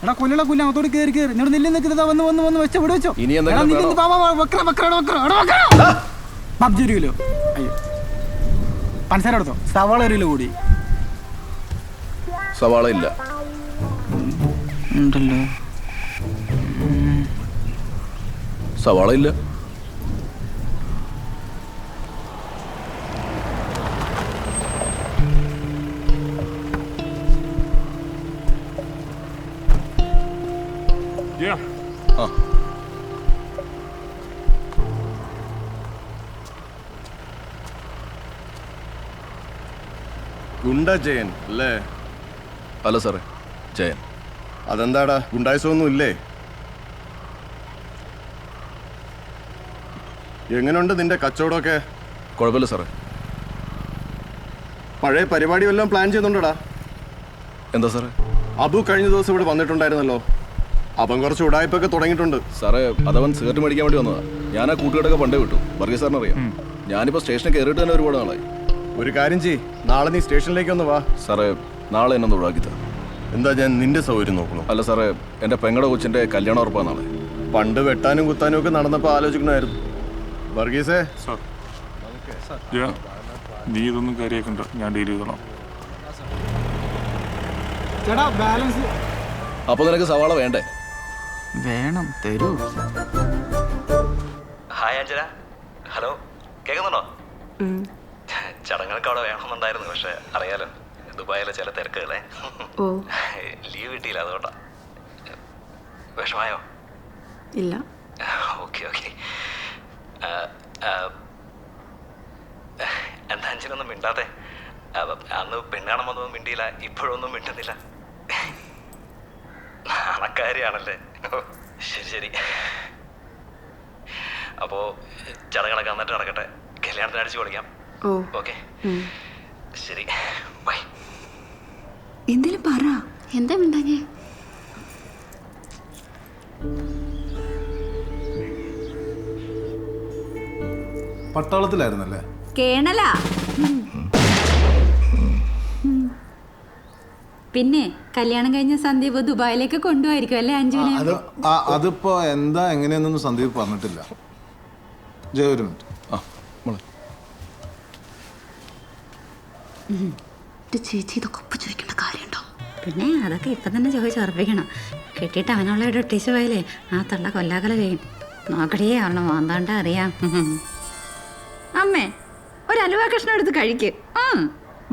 എടാ കൊല്ലണ കുല്ല അങ്ങോട്ട് കയറി കയറി നിങ്ങൾ നെല്ല് നിൽക്കുന്നത് വന്ന് വെച്ച ഇവിടെ വെച്ചോ പബ്ജി 1 കിലോ. അയ്യോ പഞ്ചസാര എടുത്തോ. സവാള 1 കിലോ കൂടി. സവാള ഇല്ല ഉണ്ടല്ലോ. സവാള ഇല്ല. ഗുണ്ട ജയൻ അല്ലേ? അല്ല സാറേ, ജയൻ. അതെന്താടാ, ഗുണ്ടായിസമൊന്നും ഇല്ലേ? എങ്ങനെയുണ്ട് നിന്റെ കച്ചവടമൊക്കെ? കുഴപ്പമില്ല സാറേ. പഴയ പരിപാടി വല്ലതും പ്ലാൻ ചെയ്യുന്നുണ്ടോടാ? എന്താ സാറേ? അബു കഴിഞ്ഞ ദിവസം ഇവിടെ വന്നിട്ടുണ്ടായിരുന്നല്ലോ. അവൻ കുറച്ച് ഉടായ്പൊക്കെ തുടങ്ങിയിട്ടുണ്ട്. സാറേ, അതവൻ സിഗരറ്റ് മേടിക്കാൻ വേണ്ടി വന്നതാ. ഞാൻ ആ കൂട്ടുകെട്ടൊക്കെ പണ്ടേ വിട്ടു. വർഗീസ് സാറിന് അറിയാം. ഞാനിപ്പോൾ സ്റ്റേഷനിൽ കയറിയിട്ട് തന്നെ ഒരുപാട് നാളായി. ഒരു കാര്യം ചെയ്യ്, നാളെ നീ സ്റ്റേഷനിലേക്ക് ഒന്ന് വാ. സാറേ, നാളെ എന്നെ ഒഴിവാക്കിത്ത. എന്താ, ഞാൻ നിന്റെ സൗകര്യം നോക്കണം? അല്ല സാറേ, എൻ്റെ പെങ്ങളുടെ കൊച്ചിൻ്റെ കല്യാണം ഉറപ്പാണ് നാളെ. പണ്ട് വെട്ടാനും കുത്താനും ഒക്കെ നടന്നപ്പോൾ ആലോചിക്കണമായിരുന്നു. വർഗീസേ, നീ ഇതൊന്നും കാര്യമാക്കണ്ട, ഞാൻ ഡീൽ ചെയ്തോളാം. ചേട്ടാ ബാലൻസ്. അപ്പോൾ നിനക്ക് സവാള വേണ്ടേ? വേണം, തരൂ. ഹായ് അഞ്ജന. ഹലോ, കേൾക്കുന്നുണ്ടോ? ചടങ്ങുകൾക്ക് അവിടെ വേണമെന്നുണ്ടായിരുന്നു, പക്ഷെ അറിയാലോ ദുബായിലെ ചില തിരക്കുകളെ. ലീവ് കിട്ടിയില്ല, അതുകൊണ്ടാ. വിഷമായോ? ഇല്ല. Okay okay. എന്താ അഞ്ജനൊന്നും മിണ്ടാതെ? അന്ന് പെണ്ണാണം വന്നൊന്നും മിണ്ടിയില്ല, ഇപ്പോഴൊന്നും മിണ്ടുന്നില്ല. നാണക്കാരിയാണല്ലേ? ശരി ശരി. അപ്പോൾ ചടങ്ങുകളൊക്കെ വന്നിട്ട് നടക്കട്ടെ, കല്യാണത്തിന് അടിച്ചു പൊളിക്കാം. ഓക്കെ ശരി, ബൈ. എന്തേലും പറ. എന്താ മിണ്ടാഞ്ഞേ? പട്ടാളത്തിലായിരുന്നല്ലേ? കേണലാ. പിന്നെ കല്യാണം കഴിഞ്ഞ സന്ദീപ് ദുബായിലേക്ക് കൊണ്ടുപോയിരിക്കും അല്ലേ അഞ്ജുനെ? അതിപ്പോ എന്താ എങ്ങനെയൊന്നും സന്ദീപ് പറഞ്ഞിട്ടില്ല. ജയ, ഒരു മിനിറ്റ്. ചേച്ചി ഇതൊക്കെ ഒപ്പം ചോദിക്കേണ്ട കാര്യമുണ്ടോ? പിന്നെ അതൊക്കെ ഇപ്പം തന്നെ ചോദിച്ചുറപ്പിക്കണം. കെട്ടിയിട്ട് അവനുള്ള ഒരു ഒട്ടീച്ച് പോയാലേ ആ തള്ള കൊല്ലാകല ചെയ്യും. നോക്കടേ അവളെ മോന്താണ്ട അറിയാം. അമ്മേ, ഒരു അലുവ കഷ്ണം എടുത്ത് കഴിക്ക്.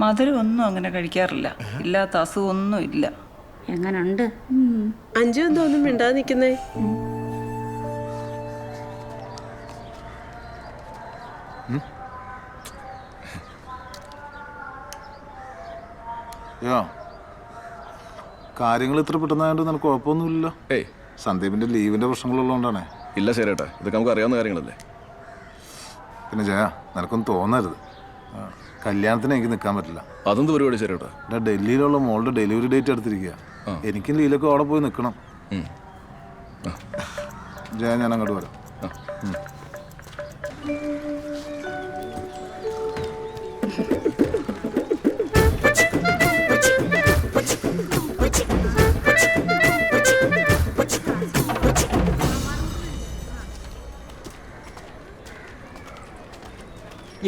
മധുരം ഒന്നും അങ്ങനെ കഴിക്കാറില്ല, ഇല്ലാത്ത അസുഖമൊന്നും ഇല്ല. എങ്ങനുണ്ട് അഞ്ചു? എന്താ ഒന്നും മിണ്ടാതെ നിൽക്കുന്നേ? കാര്യങ്ങൾ ഇത്ര പെട്ടെന്നായോണ്ട് നിനക്ക് കുഴപ്പമൊന്നുമില്ലല്ലോ? ഏയ്, സന്ദീപിന്റെ ലീവിന്റെ പ്രശ്നങ്ങളുള്ളതുകൊണ്ടാണേ. ഇല്ല ശരിയേട്ടാ, ഇതൊക്കെ നമുക്ക് അറിയാവുന്ന കാര്യങ്ങളല്ലേ. പിന്നെ ജയ, നിനക്കൊന്നും തോന്നരുത്. കല്യാണത്തിന് എനിക്ക് നിൽക്കാൻ പറ്റില്ല. അതെന്ത് പരിപാടി ശരിയേട്ടാ? ഡൽഹിയിലുള്ള മോളുടെ ഡെലിവറി ഡേറ്റ് എടുത്തിരിക്കുക. എനിക്കും ലീലൊക്കെ അവിടെ പോയി നിൽക്കണം. ജയ, ഞാൻ അങ്ങോട്ട് വരാം.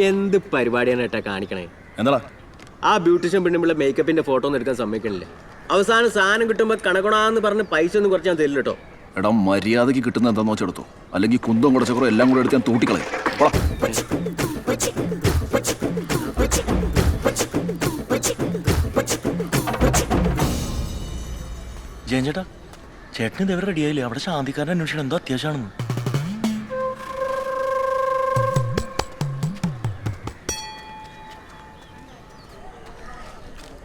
എന്ത് പരിപാടിയാണ് ഏട്ടാ കാണിക്കണേ? എന്താ ആ ബ്യൂട്ടീഷ്യൻ പെണ്ണുമ്പിള്ള മേക്കപ്പിന്റെ ഫോട്ടോ ഒന്നും എടുക്കാൻ സമ്മതിക്കണില്ല. അവസാനം സാധനം കിട്ടുമ്പോൾ കണക്കണാന്ന് പറഞ്ഞ് പൈസ ഒന്നും കുറച്ച് ഞാൻ തരില്ല കേട്ടോ. എടാ, മര്യാദയ്ക്ക് കിട്ടുന്ന എന്താന്ന് വെച്ചെടുത്തോ, അല്ലെങ്കിൽ കുന്തം കുടച്ചക്കറോ എല്ലാം കൂടെ എടുത്ത് ഞാൻ തൂട്ടിക്കളയും. ജയൻ ചേട്ടാ, ചേട്ടന് ഇതെവിടെ റെഡിയായില്ലേ? അവിടെ ശാന്തിക്കാരൻ്റെ അന്വേഷണം എന്തോ അത്യാവശ്യമാണെന്ന്.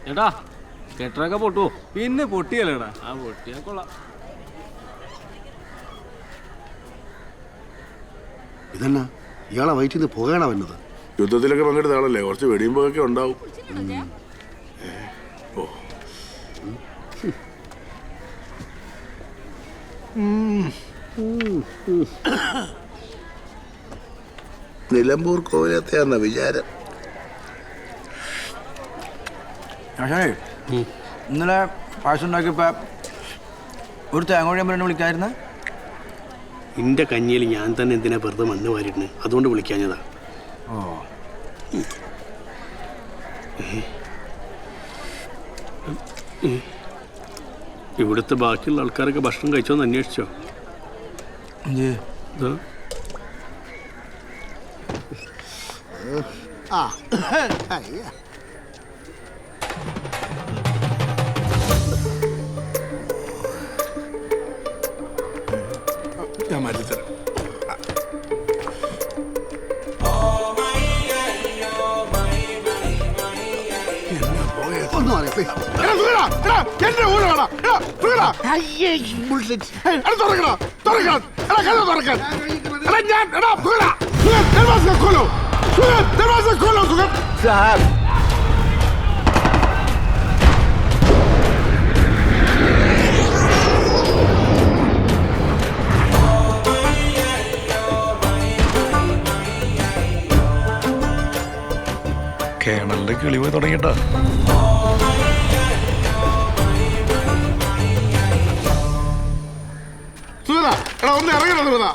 ചേട്ടാ, കെട്ടറൊക്കെ പൊട്ടുവോ? പിന്നെ പൊട്ടിയല്ലേടാ. ആ പൊട്ടിയാ കൊള്ളാം. ഇതന്നെ ഇയാളെ വയറ്റിൽ നിന്ന് പുകയാണോ വന്നത്? യുദ്ധത്തിലൊക്കെ പങ്കെടുത്ത ആളല്ലേ, കുറച്ച് വെടിയുമ്പോഴൊക്കെ ഉണ്ടാവും. നിലമ്പൂർ കോവിലത്തെയാന്ന വിചാരം. ഇന്നലെ പായസം ഉണ്ടാക്കിയപ്പോൾ ഒരു തേങ്ങോഴി അമ്മ വിളിക്കായിരുന്ന നിന്റെ കഞ്ഞിയിൽ ഞാൻ തന്നെ എന്തിനാ വെറുതെ മണ്ണ് വാരിയിട്ടുണ്ട്, അതുകൊണ്ട് വിളിക്കാഞ്ഞതാ. ഓ ഇവിടുത്തെ ബാക്കിയുള്ള ആൾക്കാരൊക്കെ ഭക്ഷണം കഴിച്ചോന്ന് അന്വേഷിച്ചോ? ഞാൻ മാറ്റിത്തരാം. സാർ കേണലിന്റെ കിളി പോയി തുടങ്ങിട്ടാ. ഒന്ന് ഇറങ്ങണം സുഗത.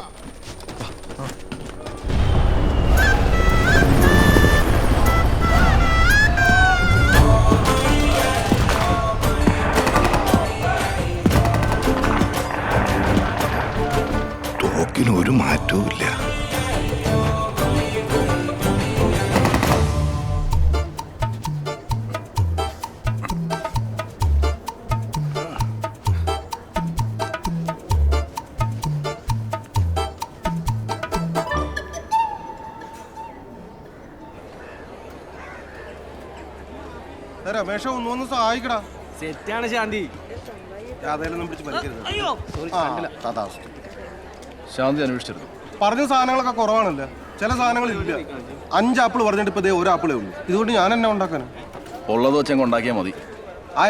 തോക്കിന് ഒരു മാറ്റവും ഇല്ല. രമേശ ഒന്നു സഹായിക്കടാ. സെറ്റാണ് ശാന്തി. ശാന്തി അന്വേഷിച്ചിരുന്നു. പറഞ്ഞ സാധനങ്ങളൊക്കെ കുറവാണല്ലേ, ചില സാധനങ്ങൾ ഇല്ല. 5 ആപ്പിൾ പറഞ്ഞിട്ട് ഇപ്പൊ 1 ആപ്പിളേ ഉള്ളൂ. ഇതുകൊണ്ട് ഞാൻ എന്നെ ഉണ്ടാക്കാന് ഉള്ളത് വെച്ചങ്ങ് ഉണ്ടാക്കിയാൽ മതി.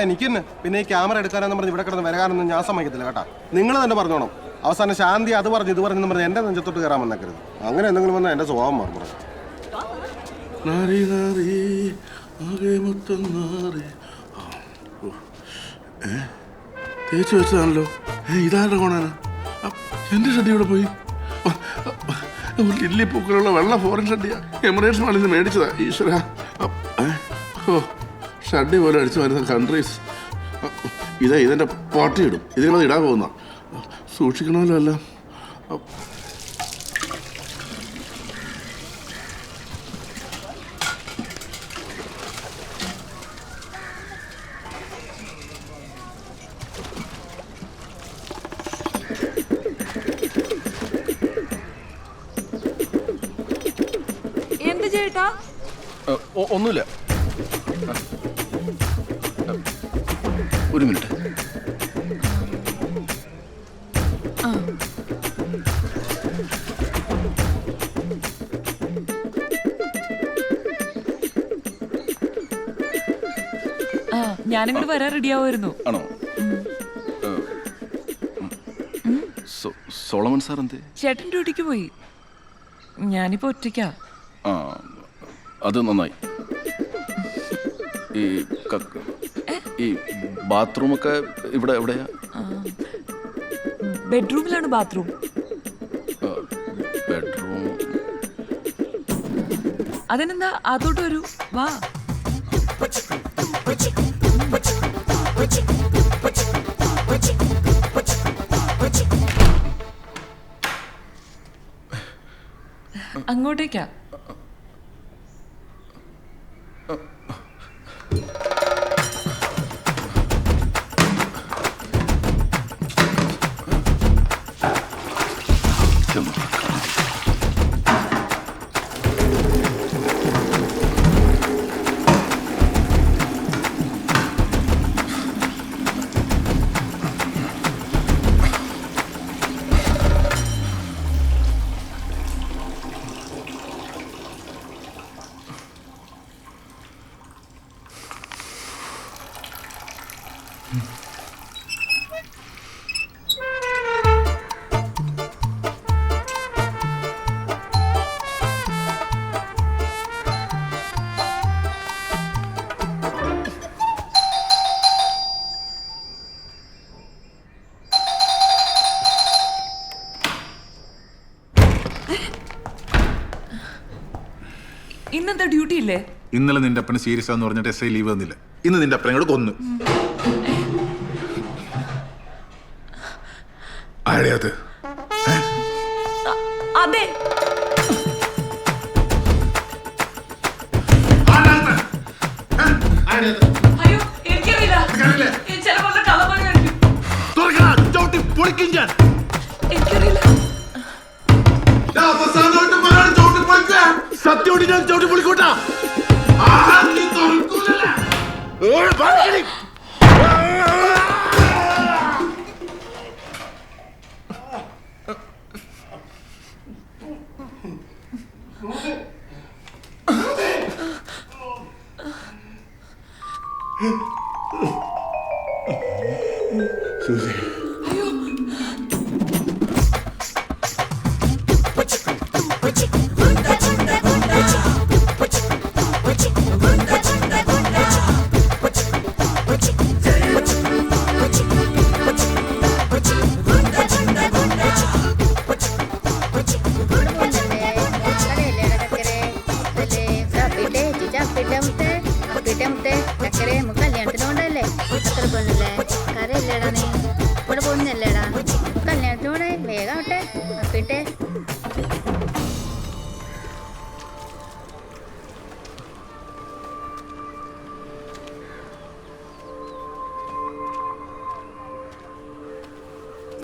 എനിക്ക് തന്നെ. പിന്നെ ഈ ക്യാമറ എടുക്കാനെന്ന് പറഞ്ഞ് ഇവിടെ കിടന്ന് വരാനൊന്നും ഞാൻ സമ്മതിക്കത്തില്ല കേട്ടാ. നിങ്ങൾ തന്നെ പറഞ്ഞോണം. അവസാനം ശാന്തി അത് പറഞ്ഞു ഇത് പറഞ്ഞെന്ന് പറഞ്ഞ് എന്റെ നെഞ്ചത്തോട്ട് കയറാൻ വന്നേക്കരുത്. അങ്ങനെ എന്തെങ്കിലും വന്നാൽ എന്റെ സ്വഭാവം മാറും. തേച്ച് വെച്ചതാണല്ലോ. ഇതാരുടെ കോണാണ്? എൻ്റെ ഷഡ്ഡി ഇവിടെ പോയി. ലില്ലി പൂക്കളുള്ള വെള്ള ഫോറിൻ ഷഡ്ഡിയാ. എമിറേറ്റ്സ് മാളിൽ നിന്ന് മേടിച്ചതാ. ഈശ്വര, ഓ ഷഡ്ഡി പോലെ അടിച്ചു വരുന്ന കൺട്രീസ്. ഇതെൻ്റെ പാർട്ടി ഇടും. ഇതിനത് ഇടാൻ പോകുന്ന സൂക്ഷിക്കണമല്ലോ എല്ലാം. എന്ത് ചേട്ടാ? ഒന്നുമില്ല, ഒരു മിനിറ്റ്. ഞാനിങ്ങോട്ട് വരാൻ റെഡിയാവുമായിരുന്നു. ആണോ? സോളമൻ സാർ എന്തേ? ചേട്ടൻ ഡ്യൂട്ടിക്ക് പോയി. ഞാനിപ്പോ ഒറ്റയ്ക്കാ. ആ, അത് നന്നായി. ഈ ബാത്റൂമൊക്കെ ഇവിടെ എവിടെയാ? ബെഡ്റൂമിലാണ് ബാത്റൂം. ബെഡ്റൂം അതിനെന്താ, അതോട്ട് വരൂ, വാ. അങ്ങോട്ടേക്കാ. ഇന്നെന്താ ഡ്യൂട്ടി ഇല്ലേ? ഇന്നലെ നിന്റെ അപ്പന് സീരിയസ് ആന്ന് പറഞ്ഞിട്ട് SI ലീവ് തന്നില്ല. ഇന്ന് നിന്റെ അപ്പനെ കൂടെ കൊന്നു. ആരെയത്? അതെ. അയ്യോ എനിക്കറിയില്ല. ചിലപ്പോൾ കള്ളന്മാരായിരിക്കും. എനിക്കറിയില്ല. സത്യോടി ഞാൻ ചവിട്ടി പൊളിക്കൂട്ടാ. കല്യാണത്തിനോണ്ടല്ലേ അത്ര പൊന്നല്ലേ കരയില്ലേടാ നീ ഇവിടെ പൊന്നല്ലേടാ കല്യാണത്തിനോടെ വേഗം ആവട്ടെ അപ്പിട്ടെ.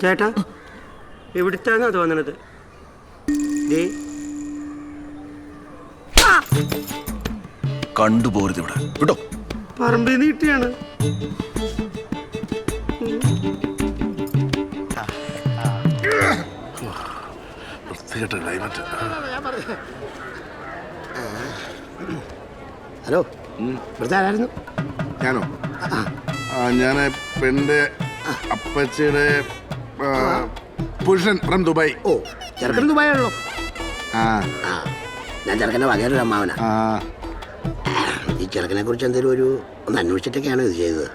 ചേട്ടാ എവിടുത്താന്നാ തോന്നണത്? കണ്ടുപോരുത് ഇവിടെ കേട്ടോ. പറമ്പിൽ നിന്ന് കിട്ടിയാണ്. ഹലോ, ഇവിടുത്തെ ആരായിരുന്നു? ഞാനോ? ഞാൻ പെണ്ണിന്റെ അപ്പച്ചയുടെ പുരുഷൻ ഫ്രം ദുബായ്. ഓ, ചെറുക്കൻ ദുബായാണല്ലോ. ഞാൻ ചെറുക്കൻ്റെ വകയൊരു അമ്മാവനാ. ഈ ചെറുക്കനെ കുറിച്ച് എന്തെങ്കിലും ഒന്ന് അന്വേഷിച്ചിട്ടൊക്കെയാണ് ഇത് ചെയ്തത്.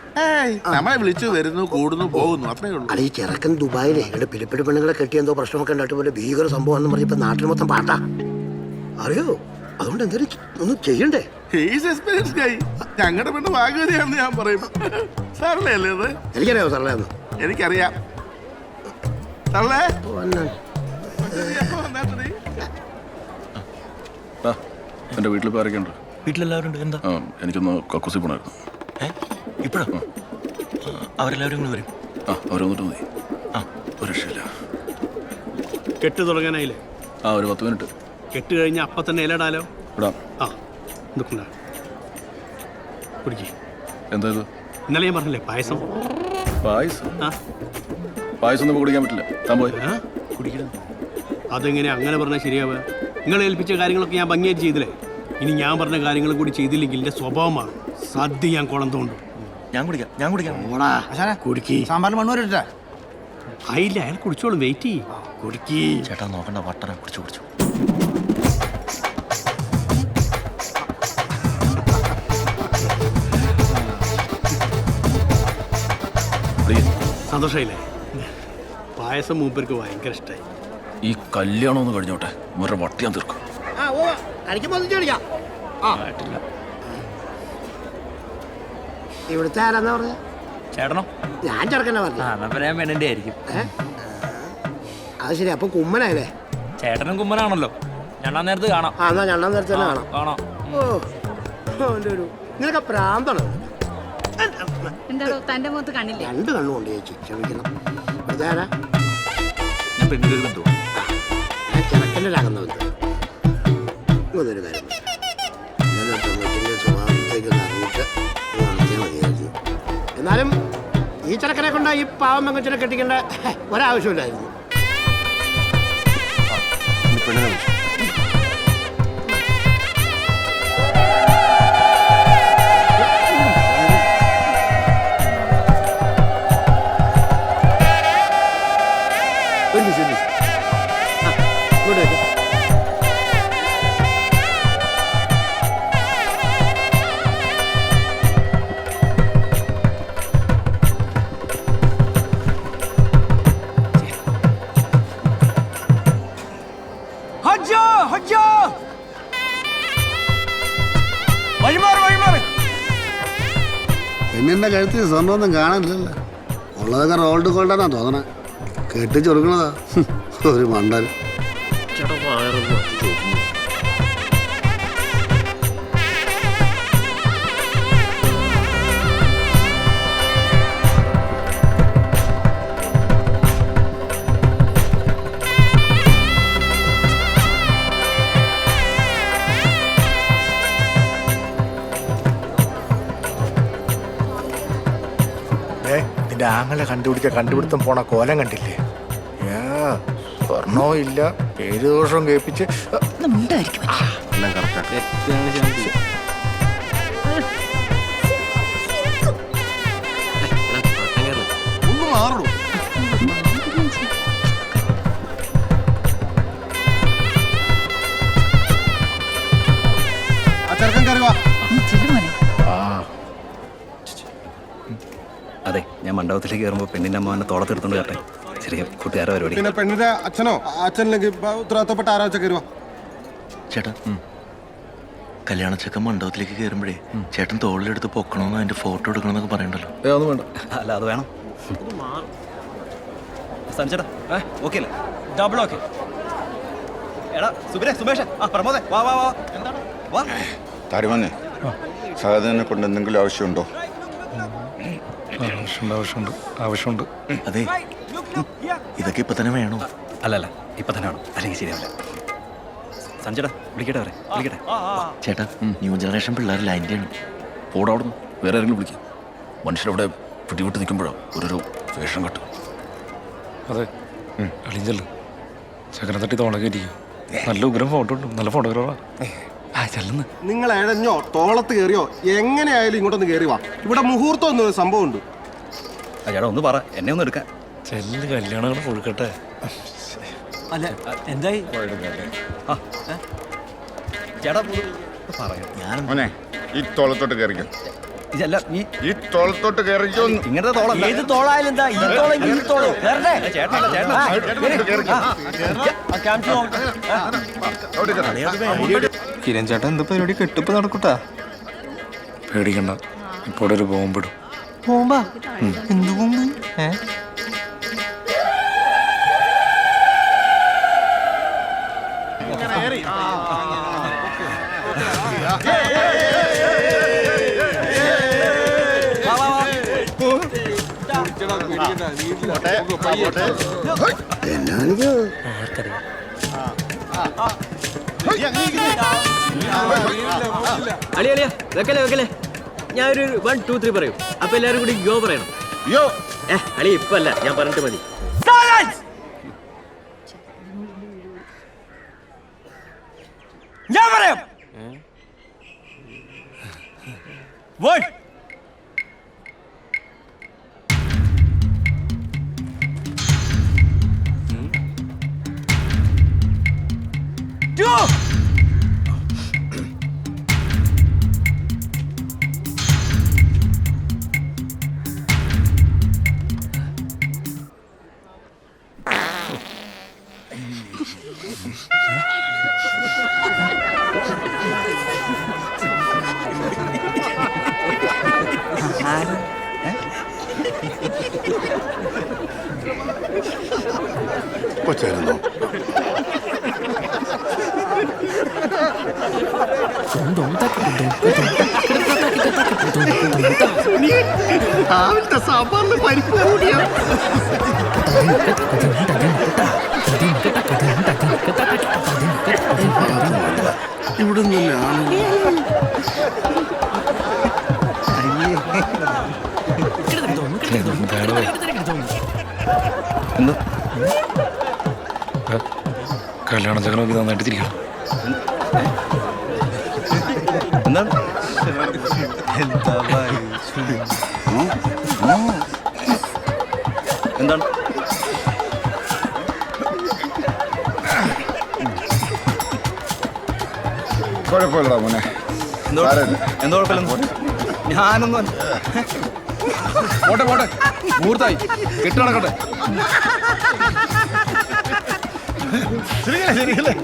നമ്മളെ വിളിച്ചു വരുന്നു, കൂടുന്നു, പോകുന്നു, അത്രേ ഉള്ളൂ. അല്ല, ഈ ചെറുക്കൻ ദുബായിലെ രണ്ട് പിലിപ്പിടി പെണ്ണുങ്ങളെ കെട്ടി എന്തോ പ്രശ്നമൊക്കെ ഉണ്ടായിട്ട് പോലെ ഭീകര സംഭവം എന്ന് പറഞ്ഞപ്പോ നാട്ടിൽ മൊത്തം പാട്ടാ. അറിയോ? അതുകൊണ്ട് എന്തെങ്കിലും ഒന്നും ചെയ്യണ്ടേ? ഞങ്ങളുടെ പെണ്ണ് ഭാഗ്യവതിയാണെന്ന് ഞാൻ പറയും. സാറല്ലേ അല്ലേ അത്? എനിക്കറിയാമോ സാറല്ലേ? എനിക്കറിയാം. എന്റെ വീട്ടിലിപ്പോ ആരൊക്കെയുണ്ട്? വീട്ടിലെല്ലാവരും ഉണ്ട്. എന്താ? എനിക്കൊന്ന് കക്കൂസി പോണായിരുന്നു. ഇപ്പഴോ? അവരെല്ലാവരും കൂടെ വരും. അവരൊന്നിട്ട് മതി. ഒരു രക്ഷയില്ല. കെട്ട് തുടങ്ങാനായില്ലേ? ഒരു 10 മിനിറ്റ്. കെട്ട് കഴിഞ്ഞ അപ്പൊ തന്നെ ഇലടാലോ. ഇടാം. കുടിക്കേ. എന്താ ഇത്? ഇന്നലെ ഞാൻ പറഞ്ഞില്ലേ പായസം. പായസം ഒന്നും കുടിക്കാൻ പറ്റില്ല. താൻ പോയി കുടിക്കണം. അതെങ്ങനെ അങ്ങനെ പറഞ്ഞാൽ ശരിയാവുക? നിങ്ങൾ ഏൽപ്പിച്ച കാര്യങ്ങളൊക്കെ ഞാൻ ഭംഗിയായിട്ട് ചെയ്തില്ലേ? ഇനി ഞാൻ പറഞ്ഞ കാര്യങ്ങൾ കൂടി ചെയ്തില്ലെങ്കിൽ എന്റെ സ്വഭാവമാണ്. സദ്യ ഞാൻ കുളം തോണ്ടും. ഞാൻ കുടിക്കാം. കുടിക്കേ. സാമ്പാറിൽ മണ്ണ് വരട്ടെ. ആയില്ല, അയാൾ കുടിച്ചോളും. വെയിറ്റ് ചെയ്യ്. കുടിക്കേ. ചേട്ടാ നോക്കണ്ട, വട്ടന കുടിച്ചു. സന്തോഷമായില്ലേ? പായസം മൂപ്പർക്ക് ഭയങ്കര ഇഷ്ടമായി. ഈ കല്യാണം ഒന്ന് കഴിഞ്ഞോട്ടെ, വേറെ വട്ടിയാൻ തീർക്കും. ഇവിടുത്തെ ആരാന്നാ പറഞ്ഞ? ചേട്ടനോ? ഞാൻ ചെറുക്കനെ പറഞ്ഞു. പെണ്ണിന്റെ ആയിരിക്കും. അത് ശരി. അപ്പൊ കുമ്മനായല്ലേ? ചേട്ടനും കുമ്മനാണല്ലോ. ഞണ്ണാൻ നേരത്ത് കാണാം. എന്നാ ഞണ്ണാൻ നേരത്തെ തന്നെ കാണാം. നിനക്ക് പ്രാന്താണ്. എന്താണോ തന്റെ മുഖത്ത് കണ്ണില്ലേ? രണ്ട് കണ്ണുകൊണ്ട് ചേച്ചി, ക്ഷമിക്കണം. ഇവിടുത്തെ ആരാ? ഞാൻ പെണ്ണിന്റെ ബന്ധു. ഞാൻ ചെറുക്കൻ്റെ രാഗം ഇതൊരു കാര്യം. ഇന്നലെ പെൺകുട്ടിൻ്റെ സ്വഭാവത്തേക്ക് അറിഞ്ഞിട്ട് നടത്തിയാൽ മതിയായിരുന്നു. എന്നാലും ഈ ചെറുക്കനെ കൊണ്ട് ഈ പാവം പെൺകുച്ചിനെ കെട്ടിക്കേണ്ട ഒരാവശ്യമില്ലായിരുന്നു. ഹജ്ജ പെണ്ണിന്റെ കഴുത്തിൽ സ്വർണ്ണമൊന്നും കാണാനില്ലല്ലോ. ഉള്ളതൊക്കെ റോൾഡ് ഗോൾഡാന്നാ തോന്നണേ. കെട്ടിച്ച് കൊടുക്കണതാ ഒരു മണ്ടൻ. നിന്റെ ആങ്ങളെ കണ്ടുപിടുത്തം പോണ കോലം കണ്ടില്ലേ? സ്വർണവും ഇല്ല, പേര് ദോഷവും കേൾപ്പിച്ച് ഒന്ന് മാറുള്ളൂ. ആ ചെറുക്കൻ കയറി വാ. അതെ, ഞാൻ മണ്ഡപത്തിലേക്ക് കയറുമ്പോൾ പെണ്ണിന്റെ അമ്മ എന്നെ തോളത്തെടുത്തോണ്ട് കേട്ടെ. ചെറിയ കൂട്ടുകാരെ പരിപാടി. പിന്നെ പെണ്ണിന്റെ അച്ഛനോ അച്ഛനില്ലെങ്കിൽ ഉത്തരവാദിത്തപ്പെട്ട ആരോ വെച്ചാൽ കയറുവാ. ചേട്ടാ, കല്യാണ ചെക്കൻ മണ്ഡപത്തിലേക്ക് കയറുമ്പോഴേ ചേട്ടൻ തോളിലെടുത്ത് പൊക്കണമെന്നോ അതിന്റെ ഫോട്ടോ എടുക്കണമെന്നൊക്കെ പറയണ്ടല്ലോ. ഒന്നും വേണ്ട. അല്ല, അത് വേണം. സഞ്ജടാ ഓക്കെ അല്ലേ? Double okay. എടാ സുമേഷ്, പ്രമോദേ, വാ വാ വാ. എന്താണ് വാ താരുമാനെ, സഹോദരനെ കൊണ്ട് എന്തെങ്കിലും ആവശ്യമുണ്ടോ? ആവശ്യമുണ്ട്. അതെ, ഇതൊക്കെ ഇപ്പൊ തന്നെ വേണോ? അല്ലല്ല, ഇപ്പൊ തന്നെ വേണം, അല്ലെങ്കിൽ ശരിയാവില്ല. സഞ്ജടാ വിളിക്കട്ടെ, വിളിക്കട്ടെ. ചേട്ടാ, ന്യൂ ജനറേഷൻ പിള്ളേർ ലൈൻ്റെയാണ്. പോടാ അവിടുന്ന്, വേറെ ആരെങ്കിലും വിളിക്കും. മനുഷ്യരവിടെ പിടിവിട്ട് നിൽക്കുമ്പോഴോ ഓരോരോ വേഷം കെട്ടും. അതെ, അളിഞ്ചല്ല ചക്കനെ തട്ടി തോണ കയറ്റിക്കും. നല്ല ഉഗ്രം ഫോട്ടോ ഉണ്ട്, നല്ല ഫോട്ടോഗ്രാഫാ. ചെല്ലുന്നു. നിങ്ങൾ എഴഞ്ഞോ തോളത്ത് കയറിയോ എങ്ങനെയായാലും ഇങ്ങോട്ടൊന്ന് കയറി വാ. ഇവിടെ മുഹൂർത്തം എന്നൊരു സംഭവം ഉണ്ട്. ചേട്ടാ ഒന്ന് പറ, എന്നെ ഒന്ന് എടുക്കാൻ. ചെല്ല്, കല്യാണങ്ങൾ കൊടുക്കട്ടെ. അല്ല എന്തായി ചേട്ടാ പറയാം. ഞാൻ മോനെ, ഈ തോളത്തോട്ട് കയറിക്കോ. ഇതല്ല, ഈ തോളത്തോട്ട് കയറിക്കോ. ഇങ്ങനത്തെ തോളല്ല. ഏത് തോളായാലും എന്താ ഈ തോളെങ്കിൽ ഈ തോള് കേറട്ടെ. കിരൺ ചേട്ടൻ എന്ത് പരിപാടി കെട്ടിപ്പ് നടക്കൂട്ടാ? പേടിക്കണ്ട, ഇപ്പോൾ ഒരു ബോംബിടും. ബോംബാ? എന്ത് ബോംബ്? അളിയളിയ വെക്കല്ലേ. ഞാനൊരു 1 2 3 പറയും. അപ്പൊ എല്ലാരും കൂടി യോ പറയണം. അളി ഇപ്പൊ അല്ല, ഞാൻ പറഞ്ഞിട്ട് മതി. ഞാൻ പറയാം. 1 2 കൊച്ചായിരുന്നോ? രാവിലത്തെ സാമ്പാറിന് പരിപ്പ് കൂടിയാ. ഇവിടെ നിന്നാണ് കല്യാണ ചക്കനെ നോക്കി നന്നായിട്ട് തിരിക്കണം. എന്താണ് എന്താണ് കുഴപ്പമില്ലടാ മോനെ. എന്തോ കുഴപ്പമില്ല. ഞാനൊന്നും പോട്ടെ, മുഹൂർത്തായി, കെട്ട് നടക്കട്ടെ. ശരിയല്ലേ?